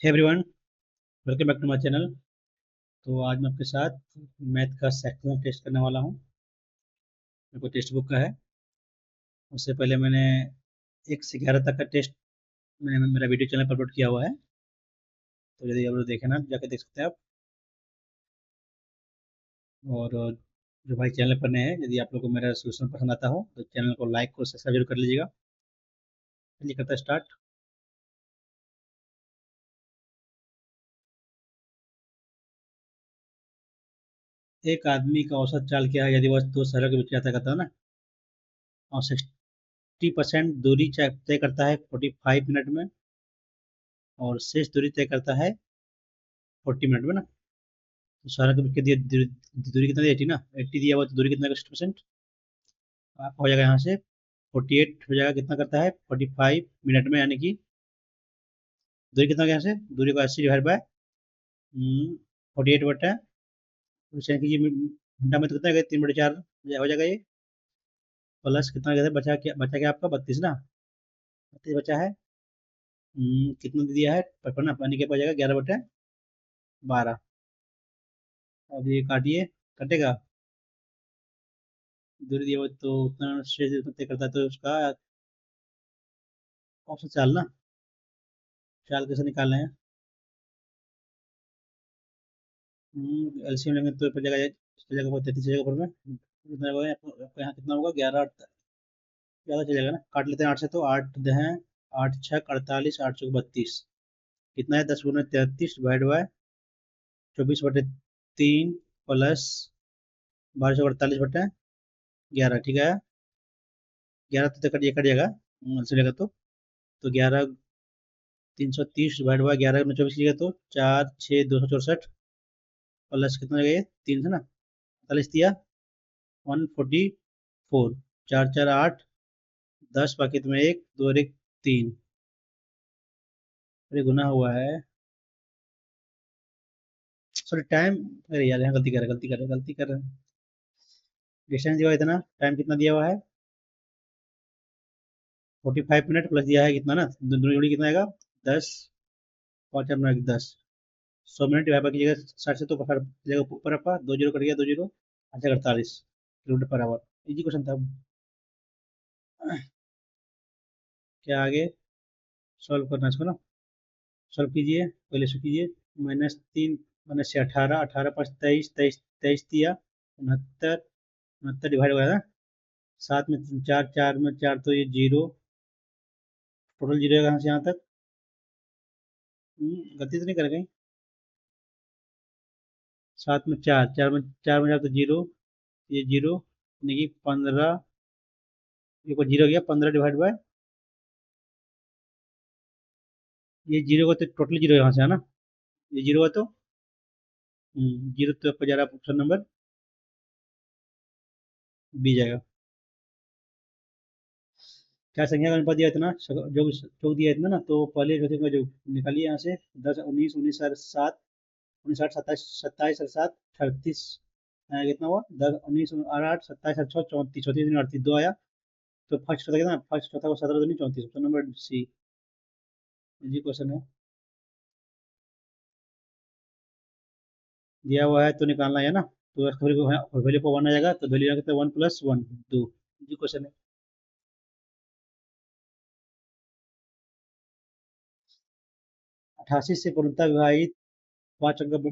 Hey everyone, welcome back to my channel. तो आज मैं आपके साथ मैथ का सेक्शन टेस्ट करने वाला हूँ। मेरे को टेक्स्ट बुक का है। उससे पहले मैंने 1 से 11 तक का टेस्ट मैंने मेरा वीडियो चैनल पर अपलोड किया हुआ है। तो यदि आप लोग देखें ना, जाके देख सकते हैं आप। और जो भाई चैनल पर नए हैं, यदि आप लोग को मेरा सोल्यूशन पसंद आता हो तो चैनल को लाइक और सब्सक्राइब जरूर कर लीजिएगा। चलिए करते हैं स्टार्ट। एक आदमी का औसत चाल क्या है यदि वह 2 शहरों के बीच यात्रा करता है ना, और 60% दूरी तय करता है 45 मिनट में, और शेष दूरी तय करता है 40 मिनट में ना। तो सारा कभी के दिया दूरी दूरी कितना दी 80 ना, 80 दिया हुआ तो दूरी कितना का 60%। आपका हो जाएगा यहाँ से 48 हो जाएगा, कितना करता है 45 मिनट में, यानी कि दूरी कितना यहाँ से, दूरी को 80 डिवाइड बाय 48 बटा, यानी कि ये घंटा में तो कितना गया 3/4 हो जाएगा ये। प्लस कितना गया बचा क्या आपका 32 ना, 32 बचा है। कितना दे दिया है 55 ना, पानी के पास जाएगा 11/12। अब ये काटिए, कटेगा। दूरी दिया हुआ तो उतना शेष तय करता है, तो उसका ऑप्शन चाल ना, चाल कैसे निकालना है। एलसीएम लेंगे तो पर जगह इसकी जगह पर 33 जगह पर में कितना होगा, आपको यहाँ कितना होगा 11 ज़्यादा चलेगा ना, काट लेते हैं 8 से, तो 8 हैं 8 छः 48, 8 चौक 32, कितना है 10 × 33 डिवाइड बाय 24/3 प्लस 12/48/11, ठीक है। 11 तो कट जाएगा चलेगा तो 11 330 डिवाइड बाय 11 में 24 लिखा तो 4 6 264 प्लस कितना लगेगा 3 से ना, 48 दिया 144, 4 4 8, 10 बाकी तुम्हें 1 2 और 1 3, अरे गुना हुआ है। सॉरी टाइम, अरे यार यहाँ गलती कर रहे हैं। डिस्टेंस दिया हुआ है इतना, टाइम कितना दिया हुआ है 45 मिनट, प्लस दिया है कितना ना, दोनों जोड़ी कितना आएगा 10, 5 4 9 10, 100 मिनट डिवाइड बाकी जगह 60 से, तो जगह ऊपर आपका 2 जीरो कट गया, 2 zero 48 kilometre per hour. Easy question था। क्या आगे सॉल्व करना है इसको ना, सॉल्व कीजिए, पहले इसको कीजिए। -3 -से 18, 18 × 5 = 23, 23 23 दिया 69, 69 डिवाइड हो गया ना, 7 में 4, 4 में 4 तो ये जीरो, टोटल जीरो है यहाँ से यहाँ तक। गलती तो नहीं कर गई। 7 में 4, 4 में 4 तो जीरो, ये जीरो, यानी कि 15, ये को जीरो गया 15 डिवाइड बाय, ये जीरो का तो टोटल जीरो यहाँ से है ना, ये जीरो है तो जीरो, तो आपका जा रहा है ऑप्शन नंबर बी जाएगा। क्या संख्या का अनुपात दिया इतना, जो जो दिया इतना ना, तो पहले जो निकालिए यहाँ से 10 19 19 7 59 27 27 और 7 38, कितना हुआ 10 19 और 8 27 और 6 34, 34 में 38 2 आया, तो फर्स्ट चौथा कितना, फर्स्ट चौथा को 17 दूनी 34, ऑप्शन नंबर सी जी क्वेश्चन है। दिया हुआ है तो निकालना है ना, तो वैल्यू को 1 आ जाएगा, तो वैल्यू कितना 1 + 1 2, जी क्वेश्चन है। 88 से पूर्णतः विभाजित 5 अंक का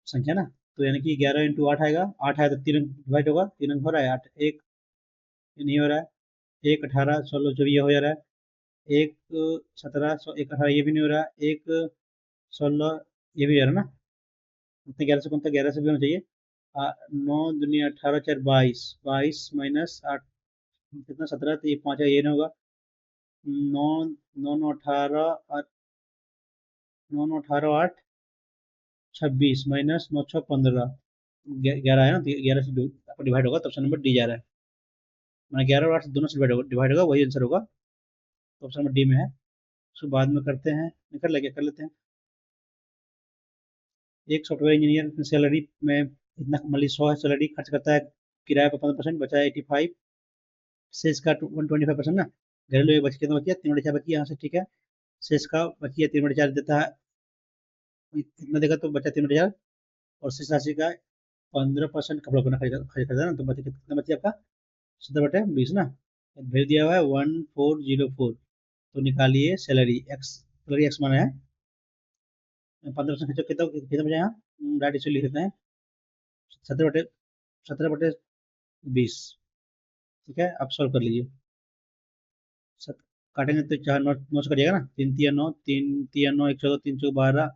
संख्या ना, तो यानी कि 11 × 8 आएगा, 8 आया तो 3 अंक डिवाइड होगा, 3 अंक हो रहा है, 8 1 ये नहीं हो रहा है, 1 18 16 24 ये हो जा रहा है, 1 17 1 18 ये भी नहीं हो रहा है, 1 16 ये भी हो रहा है ना, उतने 11 से कौन था, 11 से भी होना चाहिए। 9 दूनी 18 4 22, 22 माइनस 8 कितना 17, तो ये 5 है, ये नहीं होगा। 9 9 9 18 9 9 18 8 26 माइनस 9 6 15, 11 है ना, तो 11 से आपका डिवाइड होगा, तो ऑप्शन नंबर डी जा रहा है। मैंने 11 और 8 दोनों से डिवाइड होगा, वही आंसर होगा, तो ऑप्शन नंबर डी में है। उसको बाद में करते हैं, कर लेके कर लेते हैं। एक सॉफ्टवेयर इंजीनियर सैलरी में इतना मान ली 100 है सैलरी, खर्च करता है किराए पर 15%, बचा है 85 से इसका 125% ना, घरेलू एक बच कितना बचिए 3/4 बची यहाँ से, ठीक है। से इसका बचिए 3/4 देता है इतना देगा तो बचा 3,000 और शेष राशि का 15% कपड़ा उपकरण खरीदा ना, तो बचे कितना बचे आपका 70/20 ना। भेज दिया हुआ है 1404। तो निकालिए सैलरी एक्स, सैलरी एक्स माना है 15% खर्चा कितना कितना बचा यहाँ, डायरेक्ट इसे लिख देते हैं 17/20। ठीक है, आप सॉल्व कर लीजिए। सत, काटेंगे तो चार नौ नौ से कटिएगा ना, 3 3 9, 3 3 9 1 14 3 4 12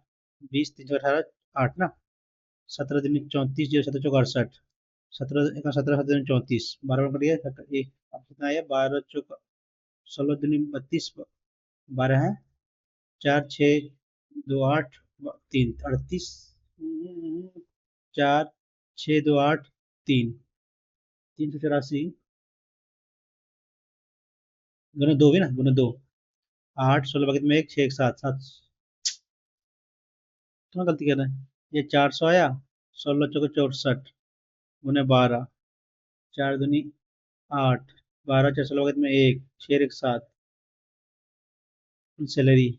20 3 4 18 8 ना। 17 3 34 0 7 चौक 68, 17 17 17 34 12 कट गया एक। अब कितना आया 12 चौक 16 32 12 है 4 6 2 8 3 38 4 6 2 8 3 384 गुना दो भी ना, गुना दो 8 16 बकेट में एक 6 1 7 7। क्यों गलती कर रहे हैं, ये 400 आया 16 चौके 64 गुने 12 4 दूनी 8 12 4 16 बकेट में एक 6 1 7 सैलरी।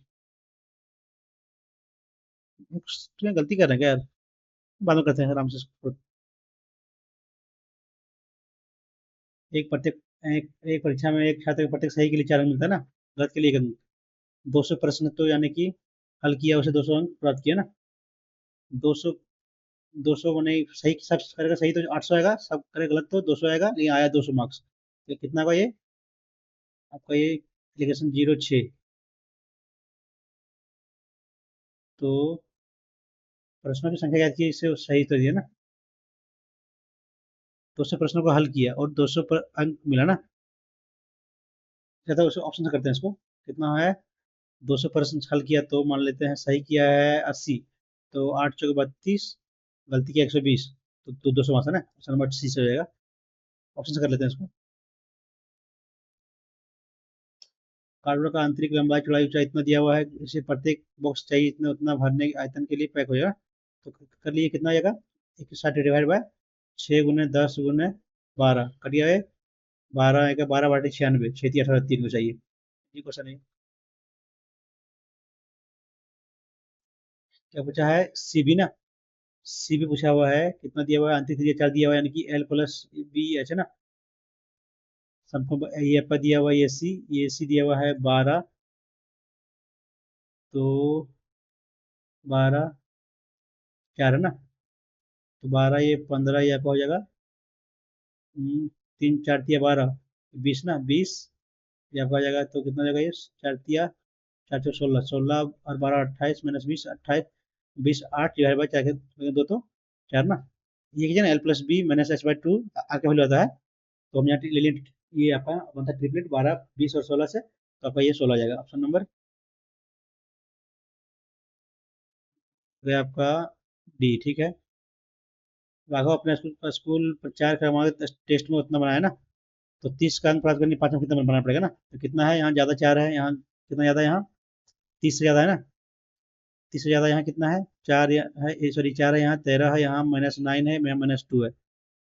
क्यों गलती कर रहे हैं क्या यार, बाद में करते हैं आराम से इसको। एक प्रत्येक एक परीक्षा में एक छात्र के प्रत्येक सही के लिए 4 अंक मिलता है ना, गलत के लिए 1 अंक। 200 प्रश्न तो यानी कि हल किया उसे 200 अंक प्राप्त किया ना। 200 200 बने सही, सब करेगा सही तो 800 आएगा, सब करे गलत तो 200 आएगा, लेकिन आया 200 मार्क्स। तो कितना का ये आपका ये एप्लीकेशन 06। तो प्रश्नों की संख्या याद की इससे सही तो दिया ना। 200 प्रश्नों को हल किया और 200 पर अंक मिला ना। तो ऑप्शन से करते हैं इसको, कितना है 200 प्रश्न हल किया तो मान लेते हैं सही किया है 80, तो 8 चौके 32, गलती किया 120, तो 200 मार्क्स है ना, ऑप्शन नंबर सी से हो जाएगा। ऑप्शन से कर लेते हैं इसको। कार्डबोर्ड का आंतरिक लंबाई चौड़ाई ऊंचाई इतना दिया हुआ है, इसे प्रत्येक बॉक्स चाहिए इतना उतना भरने के आयतन के लिए पैक हो जाएगा। तो कर लिए कितना हो जाएगा 160 डिवाइड बाय 6 × 10 × 12 कट गया है 12 आएगा 12/96 छेती 18 3 को चाहिए। ये क्वेश्चन है। क्या पूछा है सी बी ना, सी बी पूछा हुआ है कितना दिया हुआ है, आंतरिक त्रिज्या 4 दिया हुआ है यानी कि L+B H है ना। सबको ये आपका दिया हुआ है ये सी दिया हुआ है 12, तो 12 4 है ना, तो 12 ये 15 ये आपका हो जाएगा 3 4 तिया 12 20 ना 20 ये आपका आ जाएगा, तो कितना हो जाएगा ये 4 तिया 4 4 16 16 और 12 28 -20 28 20 8 डिवाइड बाई 4 के दो तो 4 ना। ये कीजिए ना L+B-H/2 आगे वैल्यू आता है, तो हम यहाँ ले लिए ये आपका बनता है ट्रिपलेट 12 20 और 16 से, तो आपका ये 16 आ जाएगा ऑप्शन नंबर तो आपका डी। ठीक है, राघव अपने स्कूल प्रचार क्रमांक टेस्ट में उतना बनाया ना, तो 30 का अंक प्राप्त करने 5 में कितना बनाना पड़ेगा ना, तो कितना है यहाँ ज़्यादा 4 है, यहाँ कितना ज़्यादा है यहाँ 30 से ज़्यादा है ना, 30 से ज़्यादा यहाँ कितना है 4 है, सॉरी 4 है यहाँ 13 है, यहाँ -9 है, यहाँ -2 है।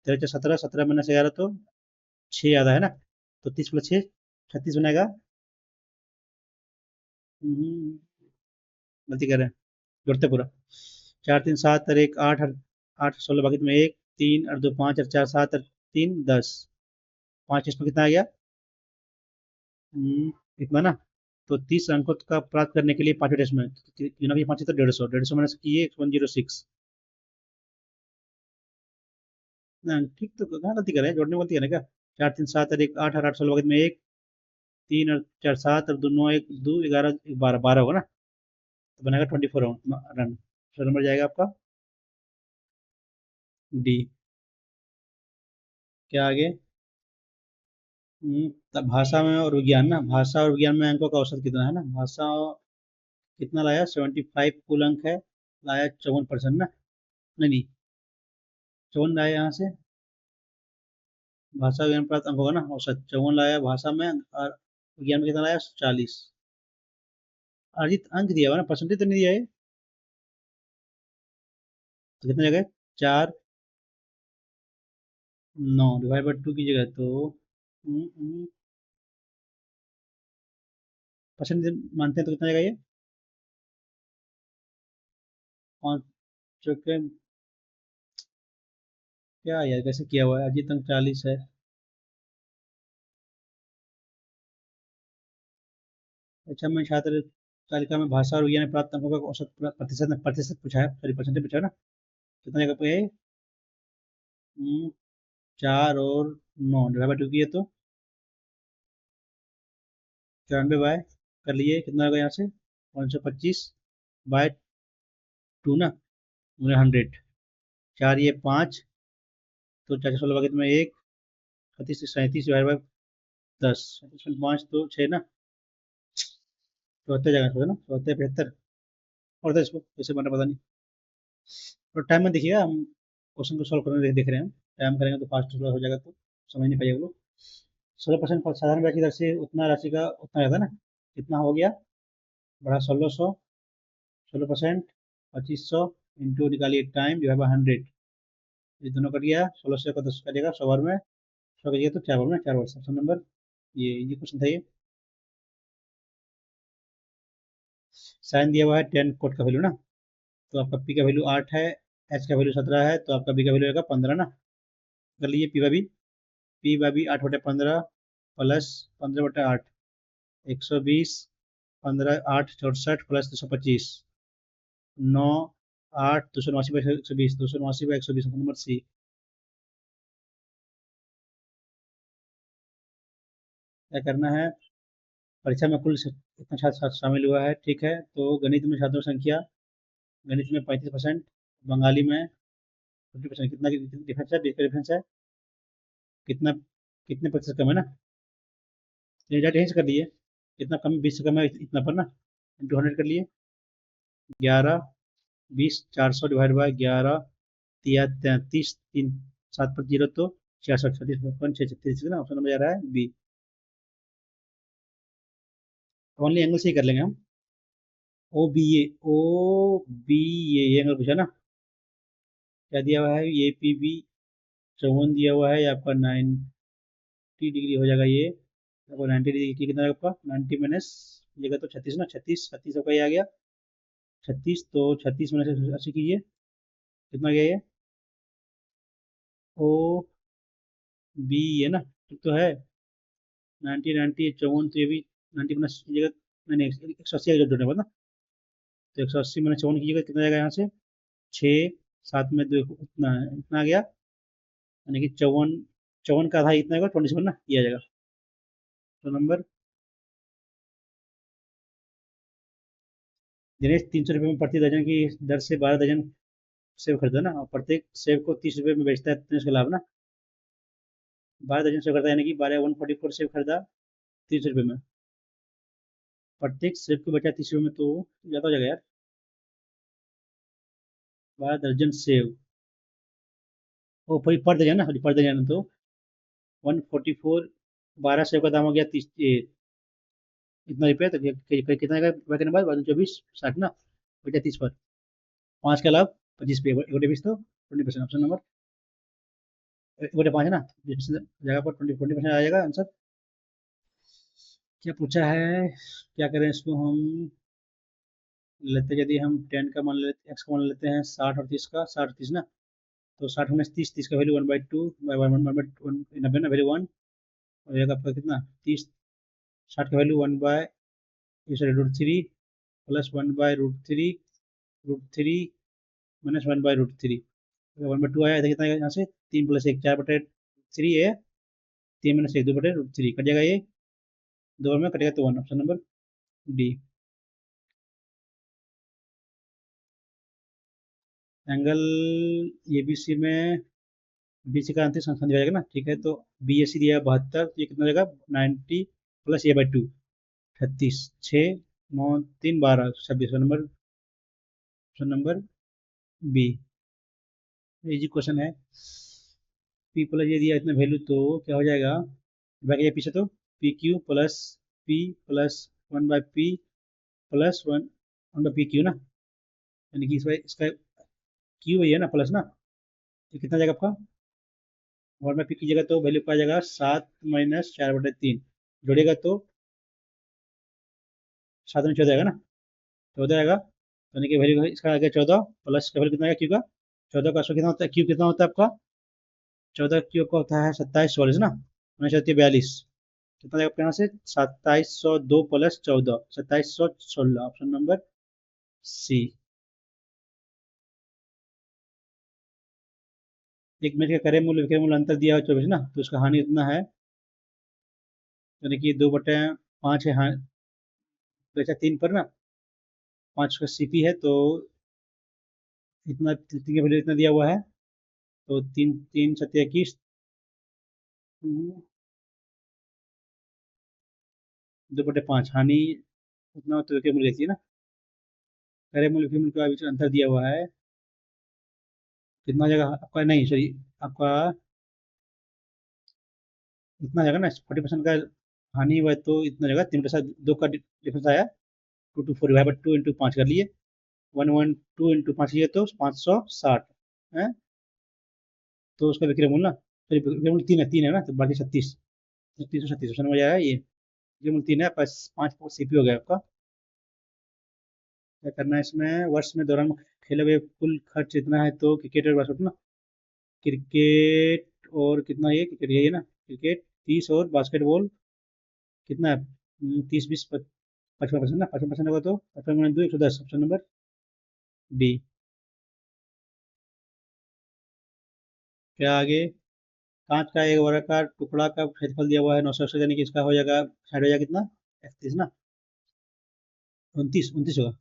13 17 17 -11 तो 6 ज़्यादा है ना, तो 30 + 6 36 बनेगा। हम्म, गलती कर रहे हैं, जोड़ते पूरा 4 3 7 और 1 8 8 16 बाकी में 1 3 और 2 5 और 4 7 और 3 10 5 इसमें कितना आ गया इतना ना। तो 30 अंकों का प्राप्त करने के लिए पांचवें टेस्ट में तीनों की 5 तो 150 माइनस किए 106 ना। ठीक तो कहाँ गलती करें, जोड़ने में गलती करें क्या। 4 3 7 और 1 8 और 8 16 वक्त में 1 3 और 4 7 और दोनों 1 2 11 12 12 होगा ना, तो बनेगा 24 रन। सो नंबर जाएगा आपका डी। क्या आगे तब भाषा में और विज्ञान ना, भाषा और विज्ञान में अंकों का औसत कितना है ना, भाषा कितना लाया 75 कुल अंक है, लाया 54% ना, नहीं नहीं 54 लाया यहाँ से, भाषा विज्ञान प्राप्त अंक होगा ना औसत 54 लाया भाषा में, और विज्ञान में कितना लाया 40। अर्जित अंक दिया हुआ ना, परसेंटेज तो नहीं दिया है, तो कितने जगह 4 9 डिवाइड बाई 2 की जगह तो परसेंटेज मानते हैं तो कितना जगह ये पाँच चौके क्या यार, कैसे किया हुआ है? अजीत अंक 40 है। अच्छा, मैं छात्र तालिका में भाषा और विज्ञान में प्राप्त अंकों का औसत प्रतिशत पूछा है, सॉरी परसेंटेज पूछा है ना। कितना जगह पे है? 4 और 9 डिवाइड बाई 2 किए तो 94 बाय कर लिए, कितना होगा यहाँ से? 525/2 ना, 100। 4 ये 5, तो 4 16 में 1, 37 डिवाइड बाई 10, 5 तो 6 ना, 74 जगह पे ना, 74 75। और था इसको कैसे बना पता नहीं। और टाइम में देखिएगा, हम क्वेश्चन को सॉल्व करने देख रहे हैं। टाइम करेंगे तो फास्ट हो जाएगा, तो समझ नहीं पाइएगा लोग। 16% साधारण ब्याज की दर से उतना राशि का उतना रहता है ना। कितना हो गया? बढ़ा 1600, 16%, 2500 इंटू निकालिए टाइम डिवाइड बाई 100। ये दोनों कट गया, 1600 का 10 कटेगा 100 बार में, 100 कटिएगा तो 4 बार में, 4 बार से ऑप्शन नंबर ये क्वेश्चन था ये। साइन दिया हुआ है 10 कोट का वैल्यू ना, तो आपका पी का वैल्यू 8 है, एच का वैल्यू 17 है, तो आपका बी का वैल्यू रहेगा 15 ना। कर लीजिए P by B. P by B 8/15 plus 15/8, 120, 15 8 64 plus 225, 9 8 289/120, 289/120 number C. क्या करना है? परीक्षा में कुल इतना छात्र शामिल हुआ है, ठीक है। तो गणित में छात्रों की संख्या, गणित में 35%, बंगाली में 50%। कितना डिफरेंस है? 20 का डिफरेंस है। कितना, कितने प्रतिशत कम है ना, तो ये यहीं से कर लिए। कितना कम? 20 से कम है इतना पर ना, इंटू 100 कर लिए। 11 20 400 डिवाइड बाय 11 तिया 33 3 7 पर 0 तो 66 36 ना, ऑप्शन नंबर आ रहा है बी। ओनली एंगल से ही कर लेंगे हम। ओ बी ए एंगल पूछा ना। क्या दिया हुआ है? ए पी बी 54 दिया हुआ है, ये आपका 90 डिग्री हो जाएगा ये। आपको 90 डिग्री की कितना है आपका? 90 माइनस जगह तो 36 ना, 36 36 आपका ये आ गया 36, तो 36 माइनस 80 कीजिए, कितना गया ये? ओ बी है ना, ठीक तो है। 90 90 54, तो ये भी 90 माइनस कीजिएगा, नहीं नहीं 180 का जोड़ने वाला ना, तो 180 माइनस 54 कीजिएगा, कितना जाएगा यहाँ से? 6 7 में 2 उतना इतना आ गया, यानी कि 54, 54 का आधा इतना होगा 27 ना, ये आ जाएगा। तो नंबर दिनेश 300 रुपये में प्रति दर्जन की दर से 12 दर्जन सेब खरीदा ना, और प्रत्येक सेब को 30 रुपये में बेचता है, दिनेश का लाभ ना। 12 दर्जन सेब खरीदा, यानी कि 144 सेब खरीदा 30 रुपये में, प्रत्येक सेब को बचा 30 रुपये में, तो ज़्यादा हो जाएगा यार। 12 दर्जन सेब, ओ पर दर्जन ना, सॉरी पर दर्जन, तो 144, 12 सेब का दाम हो गया 30 इतना रुपये, तो कितना आएगा रुपये के बाद? 24 60 ना, बचा 30 पर, 5 का लाभ 25 पे, 1 तो 20%, ऑप्शन नंबर 1/5 है ना, 20% जगह पर 20% आ जाएगा आंसर। क्या पूछा है? क्या करें इसको हम? लेते, यदि हम 10 का मान लेते, एक्स का मान लेते हैं 60 और 30 का, 60 30 ना, तो 60 में 30, 30 का वैल्यू 1/2 बाई 1/1 90 ना, वैल्यू 1 हो जाएगा आपका कितना? 30, 60 का value 1 by sorry √3 plus 1/√3 √3 minus 1/√3, 1/2 आया, कितना आएगा यहाँ से? 3 + 1 4/3 है, 3 - 1 2/√3 कट जाएगा, ये 2 में कटेगा तो 1, option number D. Angle A B C में बी सी का अंतिम संख्या दिया जाएगा ना, ठीक है। तो बी ए सी दिया है 72, तो ये कितना हो जाएगा? 90 plus a/2 36, 6 9 3 12 26, option number B. Easy question है। पी प्लस ये दिया इतना वैल्यू, तो क्या हो जाएगा? बाकी ये पीछे तो P Q plus P plus 1/p plus 1/pq ना, यानी कि इसका क्यू वही है ना, प्लस ना, तो कितना जाएगा आपका? 1/p की जगह तो वैल्यू का जाएगा 7 माइनस 4/3, जोड़ेगा तो 7 में 14 आएगा ना, 14 आएगा। यानी कि वैल्यू इसका आ गया 14 प्लस का वैल्यू कितना आएगा क्यू का, 14 का स्क्वायर कितना होता है, क्यू कितना होता है आपका, 14 क्यू का होता है 2744 ना, उन्नीस 42, कितना जाएगा आपके यहाँ से 2702 प्लस 14 2716, ऑप्शन नंबर सी। एक मिनट का करे मूल्य विक्रय मूल्य अंतर दिया है 24 ना, तो उसका हानि इतना है, यानी कि 2/5 है, हाँ बेचा 3 पर ना, 5 का सीपी है तो इतना, तीन का वैल्यू इतना दिया हुआ है, तो तीन तीन सत्या 21, 2/5 हानि उतना तो विक्रय मूल्य रहती है ना, क्रय मूल्य विक्रय मूल्य का बीच में अंतर दिया हुआ है, कितना जगह आपका, नहीं सॉरी, आपका इतना जगह ना 40% का हानि हुआ है, तो इतना जगह 3 के साथ 2 का डिफरेंस आया, 2 2 4 डिवाइड 2 इंटू 5 कर लिए, 112 इंटू 5 ये तो 560 है, तो उसका विक्रय मूल्य ना, सॉरी विक्रय मूल्य 3 है ना, तो बाकी 36, 336 समझ आया ये, विक्रय मूल्य 3 है, 5 सीपी हो गया आपका। क्या करना है इसमें, वर्ष में दौरान खेले हुए कुल खर्च इतना है, तो क्रिकेट और बास्केट ना, क्रिकेट और कितना, ये क्रिकेट यही है ना, क्रिकेट 30 और बास्केटबॉल कितना है, 30 20 55% ना, 55% होगा तो 55 × 2 110, ऑप्शन नंबर बी। क्या आगे, कांच का एक वर्गाकार टुकड़ा का क्षेत्रफल दिया हुआ है 900, यानी कि इसका हो जाएगा साइड हो जाएगा कितना, 31 ना, 29 होगा,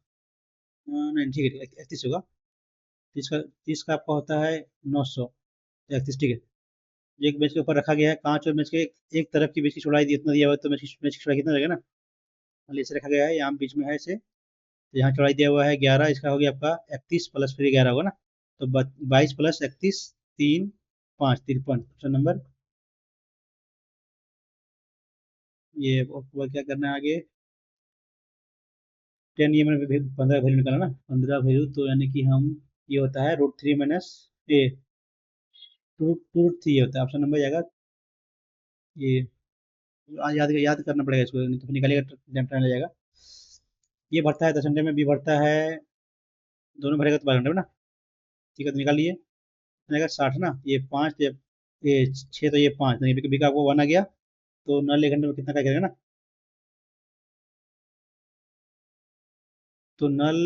नहीं ठीक है 31 होगा, 30 का आपका होता है 900, 31 ठीक है। एक बेंच के ऊपर रखा गया है कांच, और बेंच के एक तरफ की बेंच की चौड़ाई इतना दिया हुआ है, तो बेंच की चौड़ाई कितना रहेगा ना, मान लीजिए इसे रखा गया है, यहाँ बीच में है इसे, तो यहाँ चौड़ाई दिया हुआ है 11, इसका हो गया आपका 31 प्लस फिर 11 होगा ना, तो 22 प्लस 31 3 5 53, ऑप्शन नंबर, ये क्या करना है आगे, 10 ये मैंने 15 वैल्यू निकाला ना, 15 वैल्यू तो यानी कि हम, ये होता है √3 minus A, two root three होता है, ऑप्शन नंबर जाएगा ये, याद करना पड़ेगा इसको, नहीं तो फिर निकालेगा टाइम लग जाएगा। ये बढ़ता है 10 घंटे में, बी बढ़ता है, दोनों भरेगा तो 12 घंटे में ना, ठीक है तो निकालिए, जाएगा 60 ना, ये 5 ये 6, तो ये 5 नहीं, बी का आपको 1 आ गया, तो नल 1 घंटे में कितना का करेगा ना, तो नल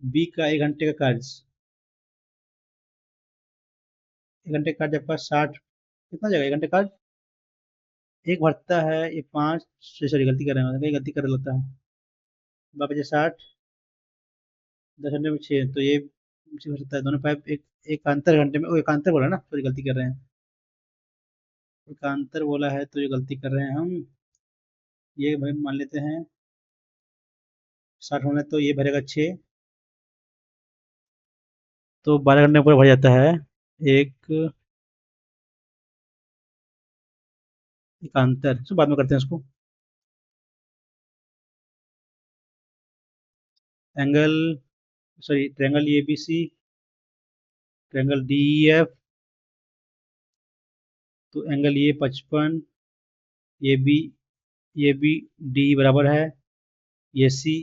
बी का 1 घंटे का कार्य, 1 घंटे का कार्य आपका 60, कितना जाएगा 1 घंटे का, एक भरता है ये 5, सॉरी गलती कर रहे हैं, कहीं गलती कर लेता है, बाबा 60, 10 घंटे में 6, तो ये हो सकता है दोनों पाइप एक एकांतर घंटे में, वो एकांतर बोला ना, सॉरी गलती कर रहे हैं, एकांतर बोला है तो ये गलती कर रहे हैं हम, ये भाई मान लेते हैं 60 होना है, तो ये भरेगा 6, तो 12 घंटे में पूरा भर जाता है, एक एकांतर, सो बाद में करते हैं इसको, angle, sorry triangle A B C, triangle D E F, तो एंगल ये 55, ये बी डी बराबर है, ये सी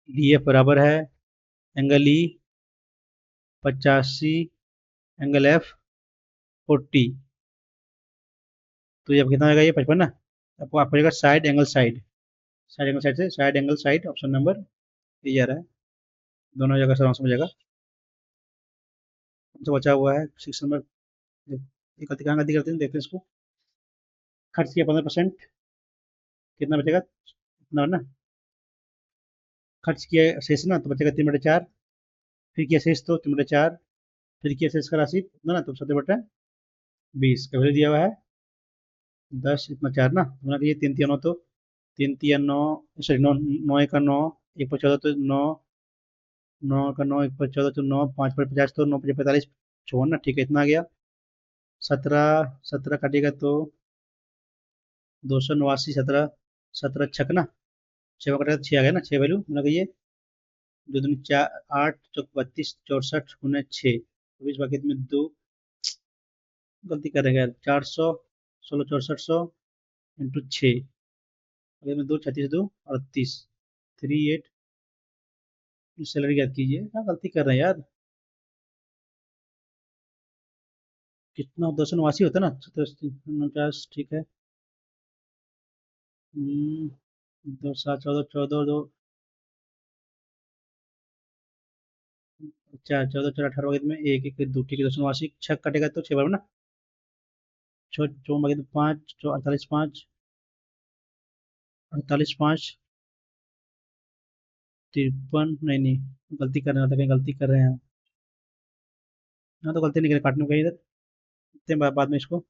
डी एफ बराबर है, एंगल ई 85, एंगल एफ 40, तो ये अब कितना आएगा, ये 55 ना, आपको आप पड़ेगा side angle side, side angle side से side angle side, option number ये आ रहा है, दोनों जगह से आंसर मिल जाएगा। हमसे बचा हुआ है 6 नंबर, ये गलती कहाँ गलती करते हैं देखते हैं इसको, खर्च किया 15%, कितना बचेगा इतना ना, खर्च किया शेष ना, तो बचेगा 3/4, फिर किया शेष तो 3/4, फिर किया शेष का राशि इतना ना, तो 7/20 का वैल्यू दिया हुआ है 10 इतना 4 ना, गुना कीजिए 3 3 9, तो 3 3 9, सॉरी 9 9 1 का 9, 1 पर 14 तो 9, 9 का 9, 1 पर 14 तो 9, 5 पर 50 तो 9 5 45 54 ना, ठीक है इतना आ गया, 17 काटिएगा तो 289, 17 17 छक ना, 6 कटेगा तो 6 आ गया ना, 6 वैल्यू गुना कीजिए, 2 दूनी 4 8 चौक 32 64 गुना 6, 24 बाकी में 2, गलती करेगा 400 16 6400 इंटू 6, अगर में 2 36 2 38, 3 8 सैलरी याद कीजिए, क्या गलती कर रहे हैं यार। कितना 289 होता है ना, 49, ठीक है। दो सात 14, 14 2, चार 14 4 18 में एक एक दो, ठीक है। 289 छः कटेगा तो 6 बार ना, छः चौ बाकी तो 5 चौ 48 5, 48 5 53, नहीं नहीं गलती कर रहे हैं, कहीं गलती कर रहे हैं। हाँ तो गलती नहीं करें, काटने को कहीं इधर, इतने बाद में इसको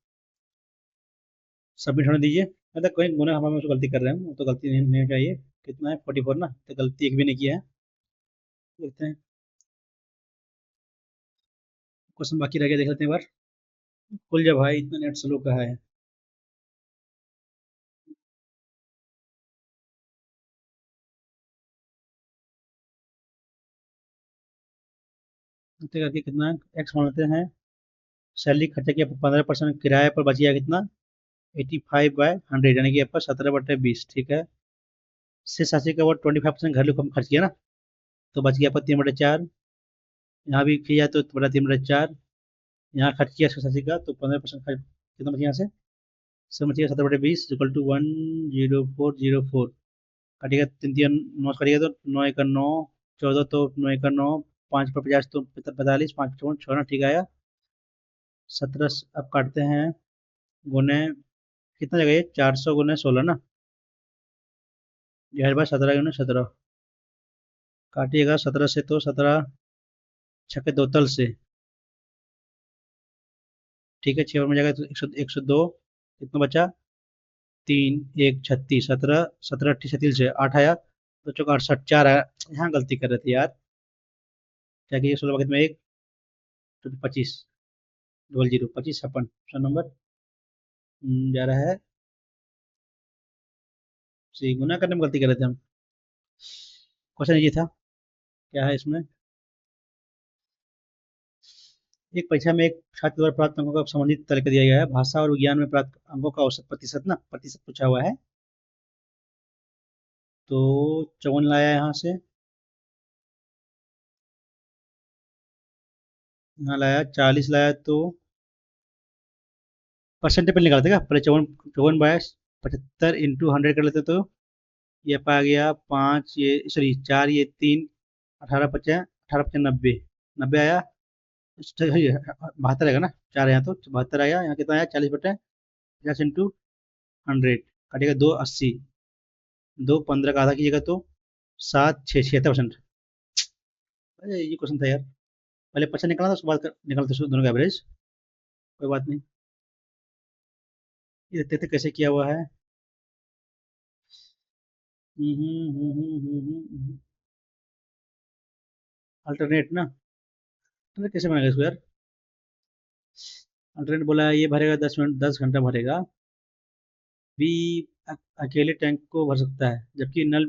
सबमिट होने दीजिए। मतलब कोई गुना हम उसको गलती कर रहे हैं, वो तो गलती नहीं चाहिए। कितना है 44 ना, तो गलती एक भी नहीं किया है। देखते हैं, क्वेश्चन बाकी रह गया, देख लेते हैं एक बार। खुल जा भाई, इतना नेट स्लो का है। इतने करके कितना एक्स मान लेते हैं। सैलरी खर्चा किया 15%, किराए पर बच गया कितना, 85/100, यानी कि आपका 17/20, ठीक है। शेष राशि का वो 25% घरेलू कम खर्च किया ना, तो बच गया आपका 3/4। यहाँ भी किया तो बड़ा 3/4। यहाँ खर्च किया शेष राशि का, तो 15% खर्च, कितना बच यहाँ से, सब बच गया 17/20 इक्वल टू 10404। कटेगा तीन तीन 9 कटेगा तो 9 1 9, 14 तो 9 1 9, 5/50 तो 45, 5 6 ठीक आया। 17 अब काटते हैं, गुने कितना जगह ये, 400 × 16 ना, यह बार 17 × 17 काटिएगा 17 से, तो 17 छक्के 2 तल से, ठीक है। 6 में जाएगा तो 102, कितना बचा, 3 1 36, 17 17 36 से 8 आया, तो चौका 68 4 आया। यहाँ गलती कर रहे थे यार, क्या कि 16 बकेट में एक, तो 25 00 25 56 नंबर जा रहा है। सही, गुना करने में गलती कर रहे थे हम। क्वेश्चन ये था, क्या है इसमें, एक परीक्षा में एक छात्र द्वारा प्राप्त अंकों का संबंधित तालिका दिया गया है। भाषा और विज्ञान में प्राप्त अंकों का औसत प्रतिशत ना, प्रतिशत पूछा हुआ है। तो 54 लाया यहाँ से, यहाँ लाया 40 लाया, तो परसेंटेज पे निकालते क्या, पहले 54/75 कर लेते, तो ये पा गया 5, ये सॉरी 4, ये 3, 18 5 18 5 90, 90 आया। 72 आएगा ना, 4 यहाँ तो 72 आया, यहाँ कितना आया 40/50 इंटू 100, कटेगा 280, 2 15 का आधा कीजिएगा तो 7 6 76%। अरे ये क्वेश्चन था यार, पहले 50 निकाला था, उसके बाद निकालते दोनों का एवरेज। कोई बात नहीं, ये देखते थे कैसे किया हुआ है। अल्टरनेट ना, तो कैसे बनेगा इसको यार। अल्टरनेट बोला है, ये भरेगा 10 मिनट, 10 घंटा भरेगा। बी अकेले टैंक को भर सकता है, जबकि नल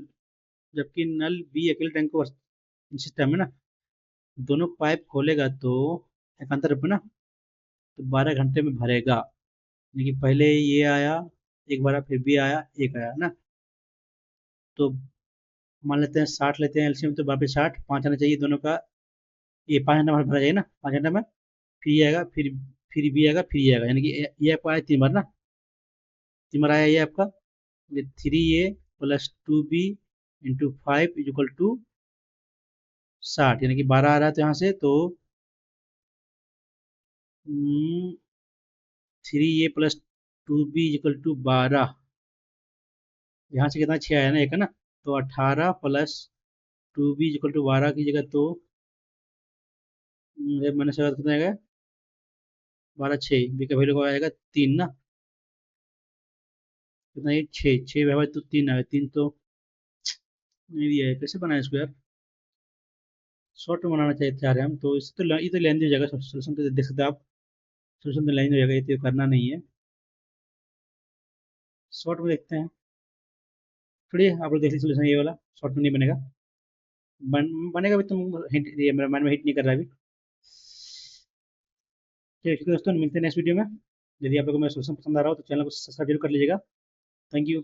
बी अकेले टैंक को भर, सिस्टम है ना, दोनों पाइप खोलेगा तो एकांतर पे ना, तो 12 घंटे में भरेगा। यानी कि पहले ये आया, एक भरा, फिर भी आया, एक आया ना, तो मान लेते हैं 60 लेते हैं एलसीएम, तो वापस 60, 5 आना चाहिए दोनों का। ये 5 घंटा भरा जाएगा ना, 5 घंटा में फिर ये आएगा, फिर भी आएगा, फिर ये आएगा, यानी कि ये आपका आया 3 बार ना, 3 बार आया ये आपका। ये 3A + 2B into 5 is equal to 60, यानी कि 12 आ रहा है, तो यहाँ से तो 3A + 2B is equal to 12, यहाँ से कितना 6 आया ना, एक है ना, तो 18 + 2B इज इक्वल टू 12 की जगह तो मैंने से कितना आएगा, 12 6, बी का वैल्यू आएगा 3 ना, कितना ये 6 6 भाई, तो 3 आएगा, 3 तो नहीं दिया है, कैसे बनाया इसको यार। शॉर्ट में बनाना चाहिए, चाह रहे हम तो, इससे तो ये तो लेंदी हो जाएगा, सोल्यूशन तो देख सकते हैं आप, सोल्यूशन तो लेंदी हो जाएगा, ये तो करना नहीं है। शॉर्ट में देखते हैं, थोड़ी आप लोग देख लीजिए सोल्यूशन ये वाला, शॉर्ट में नहीं बनेगा। बनेगा भी, तुम हिंट, ये मेरे माइंड में हिट नहीं कर रहा है अभी। चलिए ठीक है दोस्तों, मिलते हैं नेक्स्ट वीडियो में। यदि आप लोगों को मेरा सोल्यूशन पसंद आ रहा हो तो चैनल को सब्सक्राइब जरूर कर लीजिएगा। Thank you.